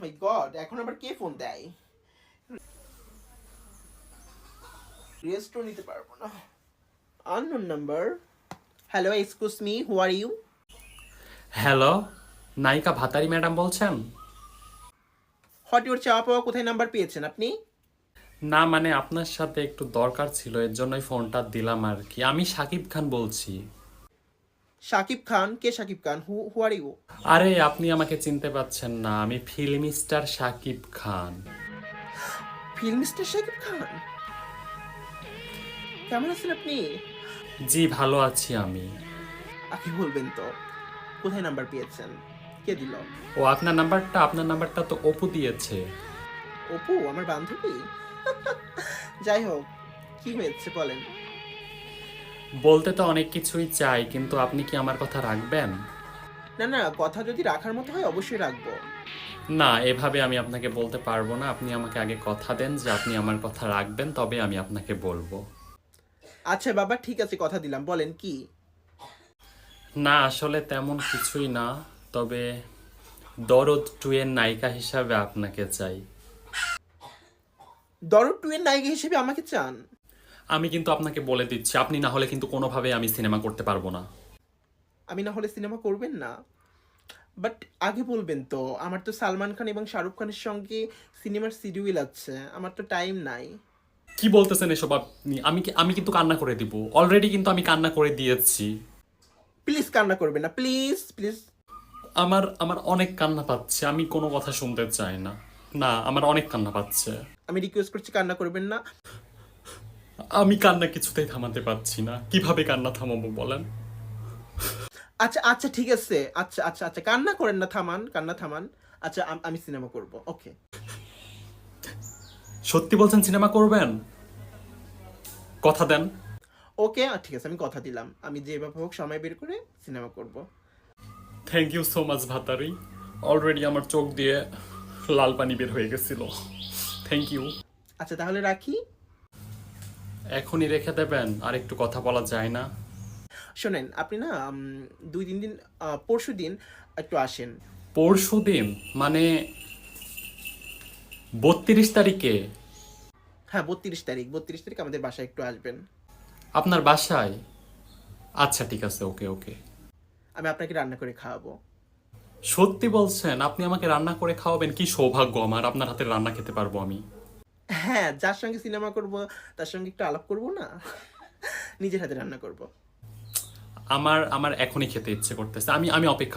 মাই god, এখন আবার কে phone দেয়? রেস্টও নিতে পারবো না। Unknown number. Hello, excuse me, who are you? Hello, নায়িকা ভাতারি ম্যাডাম বলছেন? হোয়াট ইউর চাওয়া পাওয়া, কোথায় নাম্বার পেয়েছেন আপনি? না মানে আপনার সাথে একটু দরকার ছিল, এর জন্যই ফোনটা দিলাম আর কি। আমি সাকিব খান বলছি। শাকিব খান? কে শাকিব খান? হু আর ইউ? আরে আপনি আমাকে চিনতে পারছেন না, আমি film star Shakib Khan. Film star Shakib Khan? কেমন আছেন আপনি? জি ভালো আছি আমি। আপনি বলবেন তো কোথায় নাম্বার পেয়েছেন, কে দিল? ও আপনার নাম্বারটা তো অপু দিয়েছে। অপু আমার বান্ধবী? যাই হোক, কি হয়েছে বলেন। বলতে তো অনেক কিছুই চাই, কিন্তু আপনি কি আমার কথা রাখবেন? না না, কথা যদি রাখার মতো হয় অবশ্যই রাখবো। না, এভাবে আমি আপনাকে বলতে পারবো না। আপনি আমাকে আগে কথা দেন যে আপনি আমার কথা রাখবেন, তবে আমি আপনাকে বলবো। আচ্ছা বাবা, ঠিক আছে, কথা দিলাম, বলেন কি। না আসলে তেমন কিছুই না, তবে দরদ টু এর নায়িকা হিসাবে আপনাকে চাই। দরদ টু এর নায়িকা হিসেবে আমাকে চান? আমি কিন্তু আপনাকে বলে দিচ্ছি, আপনি না হলে কিন্তু কোনোভাবে আমি সিনেমা করতে পারবো না। আমি না হলে সিনেমা করবেন না? বাট আগে বলবেন তো, আমার তো সালমান খান এবং শাহরুখ খানের সঙ্গে সিনেমার শিডিউল আছে, আমার তো টাইম নাই। কি বলতেছেন এসব আপনি? আমি কিন্তু কান্না করে দিব, অলরেডি কিন্তু আমি কান্না করে দিয়েছি। প্লিজ কান্না করবেন না, প্লিজ প্লিজ। আমার আমার অনেক কান্না পাচ্ছে, আমি কোনো কথা শুনতে চাই না। না, আমার অনেক কান্না পাচ্ছে। আমি রিকোয়েস্ট করছি কান্না করবেন না। আমি কান্না কিছুতেই থামাতে পারছি না, কিভাবে কান্না থামাবো বলেন? আচ্ছা আচ্ছা ঠিক আছে, আচ্ছা আচ্ছা আচ্ছা, কান্না করেন না, থামান, কান্না থামান। আচ্ছা আমি সিনেমা করব, ওকে। সত্যি বলছেন সিনেমা করবেন? কথা দেন। ওকে ঠিক আছে, আমি কথা দিলাম, আমি যেভাবে হোক সময় বের করে সিনেমা করব। থ্যাংক ইউ সো মাচ ভাতারি। অলরেডি আমার চোখ দিয়ে লাল পানি বের হয়ে গেছিল। Thank you. আচ্ছা তাহলে রাখি। এখনই রেখে দেবেন? আর একটু কথা বলা যায় না? শোনেন, আপনি না 2-3 দিন, পরশু দিন একটু আসেন। পরশু দিন? মানে 32 তারিখে? হ্যাঁ, 32 তারিখ, 32 তারিখ আমাদের বাসায় একটু আসবেন। আপনার বাসায়? আচ্ছা ঠিক আছে, ওকে ওকে। আমি আপনাকে রান্না করে খাওয়াবো। সত্যি বলছেন? আপনি আমাকে রান্না করে খাওয়াবেন? কি সৌভাগ্য আমার, আপনার হাতের রান্না খেতে পারবো আমি। হ্যাঁ, যার সঙ্গে সিনেমা করব তার সঙ্গে একটু আলাপ করব না? নিজের হাতে রান্না করব। আমার আমার এখনই খেতে ইচ্ছে করতেছে, আমি আমি অপেক্ষা